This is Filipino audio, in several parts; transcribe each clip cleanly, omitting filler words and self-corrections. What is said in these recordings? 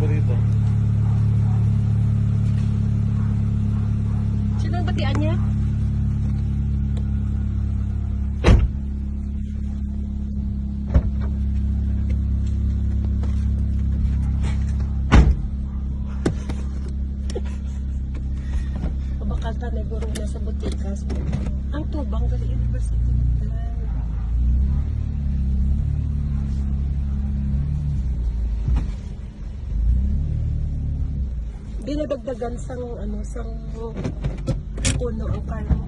po dito. Sino ang batian niya? Kabakata na guro na sa butikas. Ang tubang gali university. Dinadagdagan sang ano sang puno ang kano.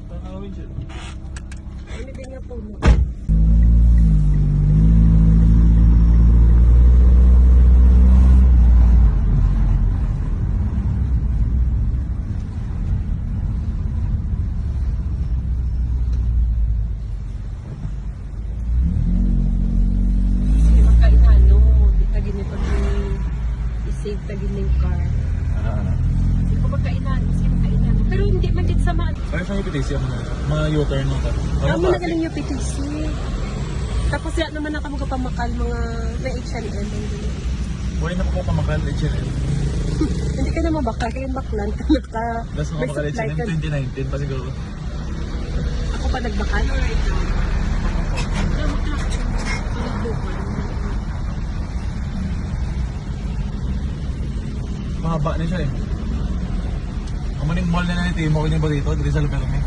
Tanawin siya. Ano din nga puno? Sige magkainano, di ta ginito i-save ta gining car. Ano? Sige magkainano, sige magkainano. Pero hindi man din sa mga Kaya sa UPTC ako na. Mga U-turn nung ka. mo na galing yung PTC. Tapos yan naman na kamo kapamakal mga may H&M. Buhay na po ka pamakal H&M. Hindi ka naman baka, kaya baklan ka naka Last mga may pamakal supply H&M ka. 2019 pa siguro. Ako pa nagbakal or ikaw? Mahaba na siya eh. Ang maning mall na nito, mo ba dito? Dito sa Luperme.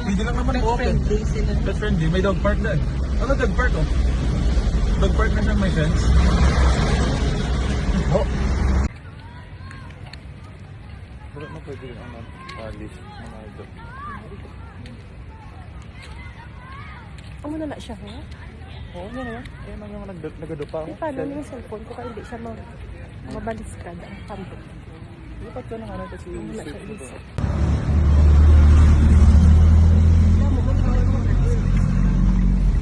Pwede lang naman pet open. friendly sila. Pet friendly, may dog park na. Ano dog park oh? Dog park na siya, may fence. Oh! Pero na pwede rin ang list ng mga dog. Amo na na siya, ha? Oo, yan na yan. Ayan ang mga nagadupa. Eh, paano yung cellphone ko kaya hindi siya mabaliskad ang pambot. Dapat ka na nga natin si Amo na siya, Sweet Lisa. dito. Amo, magkawal mo na.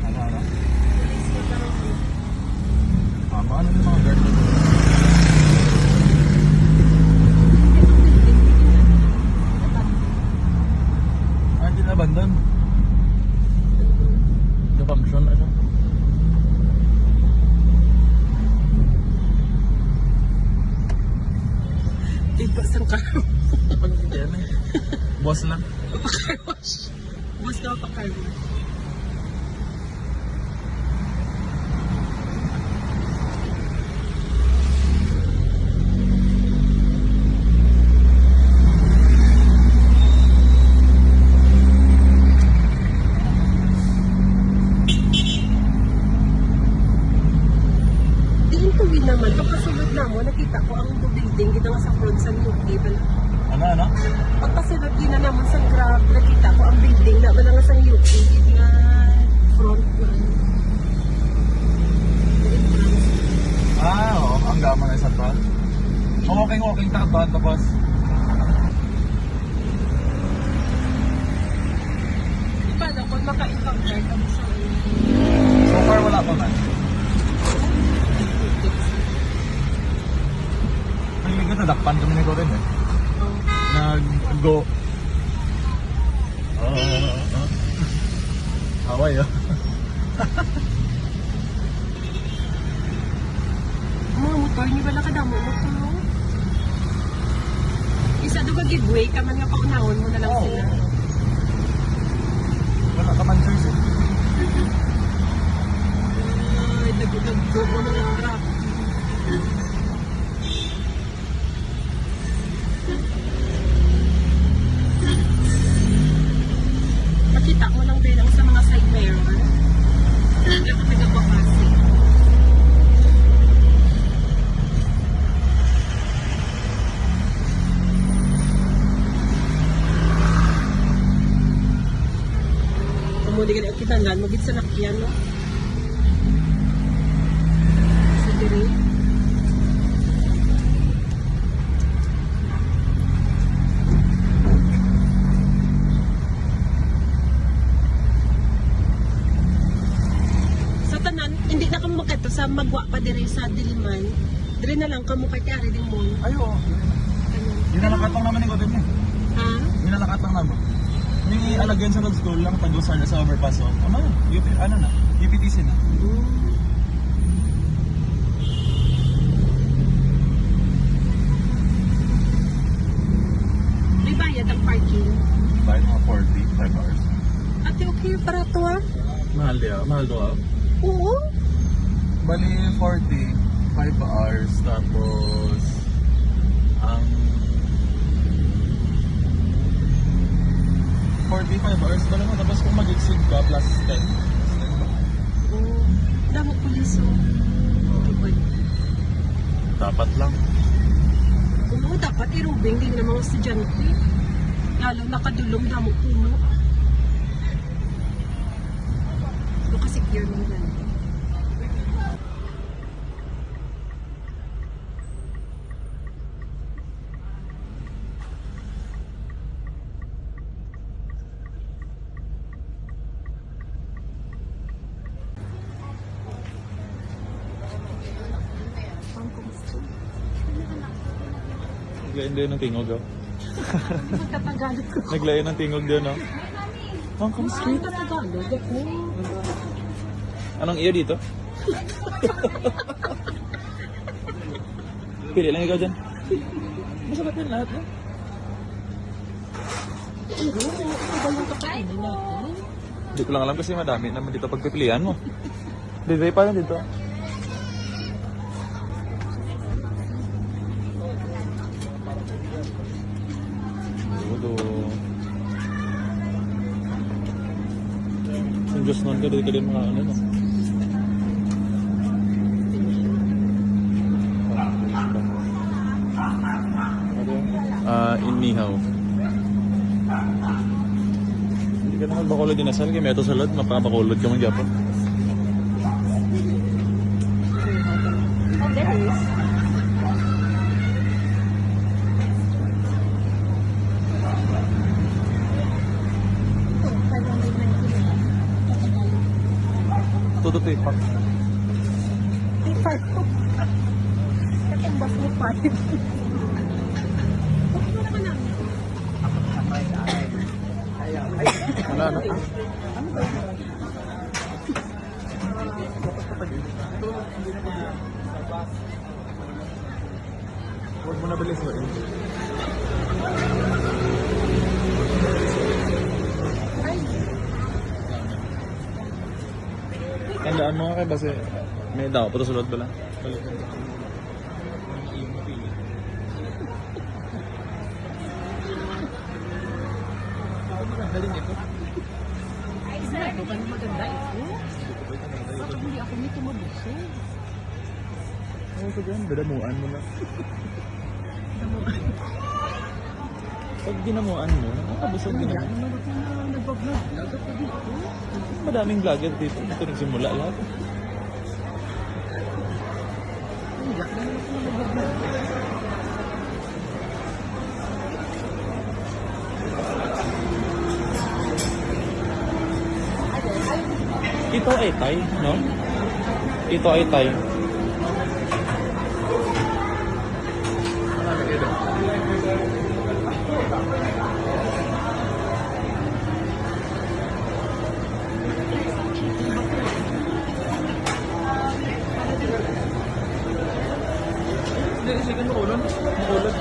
Ano? Mga ano yung mga guard dito? Hindi na abandon. Function na siya. Iba sang karo. Pag yan eh. Boss lang. Bus na pa karo. Naman, pagkasunod na mo, nakita ko ang building, ginawa sa front sa New Cable. Ano? Pagkasunod gina naman sa Grab, nakita ko ang building na wala nga sa New Cable nga front na. Oo. Ang gama na isa pa. Walking takot tapos. Paano kung maka-encounter ka mo sa So far wala pa man. Naliligod na dakpan kami ni Corin eh. Nag-go. Away ah. mga motor, niyo wala ka damo motor mo? Isa doon ka giveaway ka man nga paunahon mo na lang sila. Wala ka man sirs eh. Ay, nag-go mo na lang trap. Makita mo lang din ang sa mga side mirror. Hindi ako taga-bakasi. Kumuli ka na kitangan, magit sa nakyan, no? Sa diri. Hindi na kamo makato sa magwa pa dire sa Diliman. Dire na lang kamo kay Ari din mo. Ay, oo. Yun na nakatang naman ni Corin eh. Ha? Yun na nakatang naman. May alagyan sa road school lang, tag-usar na sa overpass. Ano na? UPTC na. bayad ang parking? Bayad mga 40, 5 hours. Ate, okay, para to ah. Mahal diya, mahal to ah. Oo. Bali 40, 5 hours, tapos ang 45 hours ba naman, tapos kung mag-exceed ka plus 10. Oo. Damo pulis oh. Okay, Dapat lang. oo, dapat irubing din ng mga estudyante. Lalo nakadulong damo puno. Secure mo yan. Naglayan din ng tingog oh. Magkatagalog ko. Naglayan ng tingog din oh. Hong Kong Street. Magkatagalog ako. Anong iyo dito? Pili lang ikaw dyan. Masarap yan lahat eh. Oo, ano ba yung kakainin natin? Hindi ko lang alam kasi madami naman dito pagpipilian mo. Dito pa lang dito. Dudo. Yung Diyos nun ka, dito ka din mga ano no? Inihaw. Hindi ka na magbakulod din asal, kaya may ito salad, mapabakulod ka mong Japan. Oh, there is. Todo to ipak. Ay, part po. Katumbas mo part. Wala na. Huwag mo na bilis mo. Tandaan mo nga kayo kasi may daw pa ito sulod ba lang? Maganda din ito. Ito ka na maganda ito. Bakit hindi ako nito mabusog? Oo, so dyan, dadamuan mo na. Pag dinamuan mo, nakakabusog din naman. Nagbablog ako dito. Madaming vlogger dito. Dito nagsimula lahat. Hindi ako nagbablog. Ito ay Thai, no? Ito ay Thai. Marami kayo doon. Hindi, sige makulon. Makulon.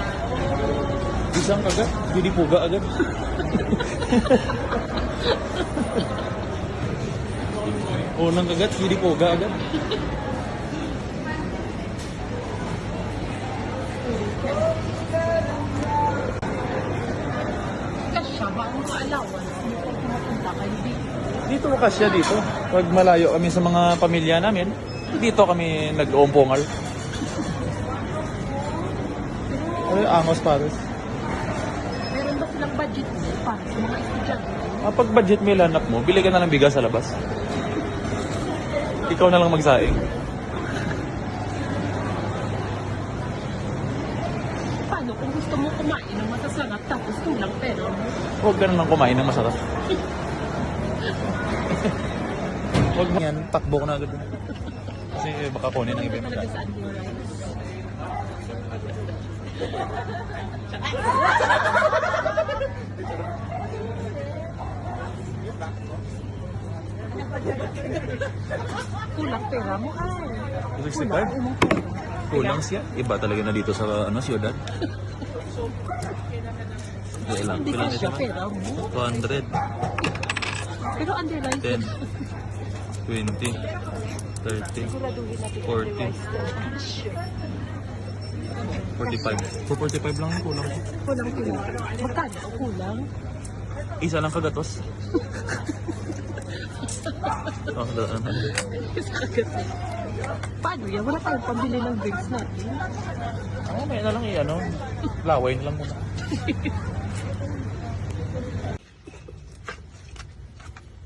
Isang agad, hindi puga agad. Unang kagat, hindi puga agad. Kasya ba ang kaalawan? Hindi ko pumupunta kayo dito. Dito kasya dito. Pag malayo kami sa mga pamilya namin, dito kami nag-uumpungal. Ay, angos pares. Meron ba silang budget mo para sa mga estudyante? Pag budget mo ilanap mo, bili ka na ng bigas sa labas. Ikaw na lang magsaing. Paano kung gusto mo kumain ng masasarap tapos kulang pera mo? Huwag ka na lang kumain ng masarap. Huwag mo yan, takbo ko na agad. Kasi baka kunin ang iba yung Talaga magkain. saan mo lang? Kulang pera mo ay. 65? Kulang siya. Iba talaga na dito sa siyudad. Ilang? Hindi Ilang ka siya, ito? pera mo. 200. Pero underwrite. 10. 20. 30. Siguraduhin natin 40. underwrite. Sure. 45. For 45 lang ang kulang. Kulang kulang. Magkano? Kulang? Isa lang kagatos. Oh, daan. Paano yan? Wala tayong pambili ng drinks natin. May na lang ano. Laway na lang muna.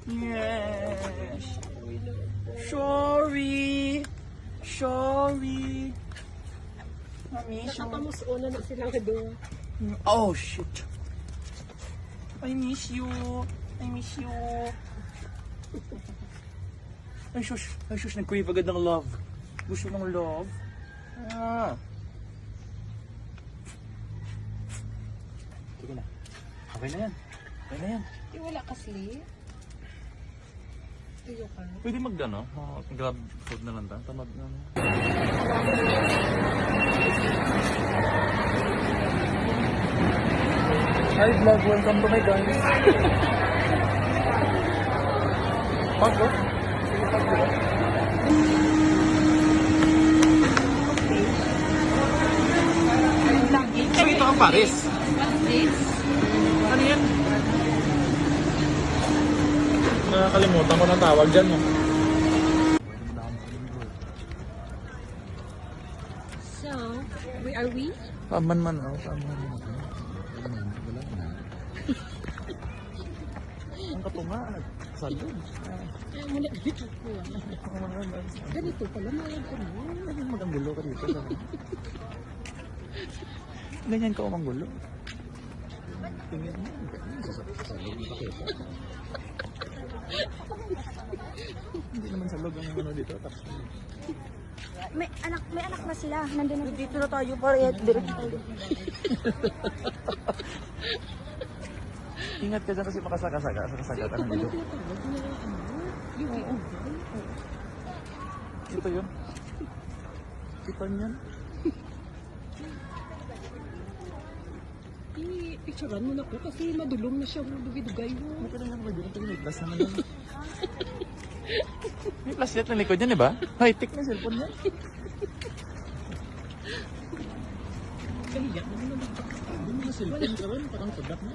Yes. Sorry. Sorry. Mami, Nakapamos una na sila doon. Oh, shit. I miss you. I miss you. Ay, shush. Ay, shush. Nag-crave agad ng love. Gusto ng love. Ah. Sige na. Okay na yan. Okay na yan. Di wala kasi. Iyo ka. Pwede mag-ano? Grab food na lang ta. Tamad na. Hi vlog, welcome to my guys. Pagod? So ito ang Paris. Ano yan? Nakakalimutan ko ng tawag dyan. No? So, where are we? Paman-man ako. Paman-man. Ang katunga. Salud. Wala dito ko. Ganito pala mayag ko mo. Maganggulo ka dito. Ganyan ka umanggulo. Tingin mo. Hindi naman salog ang ano dito. Tapos May anak na sila. Nandun na. Dito na tayo para direct tayo. ingat ka dyan kasi makasaga-saga. Sakasaga ka ng dito. Ito yun. Ito yun. I-picturean mo na ko kasi madulong na siya. Dugay-dugay mo. Ano ka na lang mag-dito? May plus naman yan. May plus yan ng likod yan, di ba? High-tech na cellphone yan. Kaya mo naman. Hindi mo cellphone ka rin. Parang sadak mo.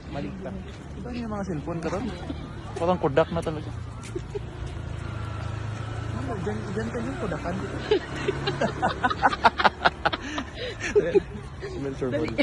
Malik ka. Diba yung mga cellphone ka rin? Parang kodak na talaga. Ano, dyan ka yung kodakan dito. Smell your body.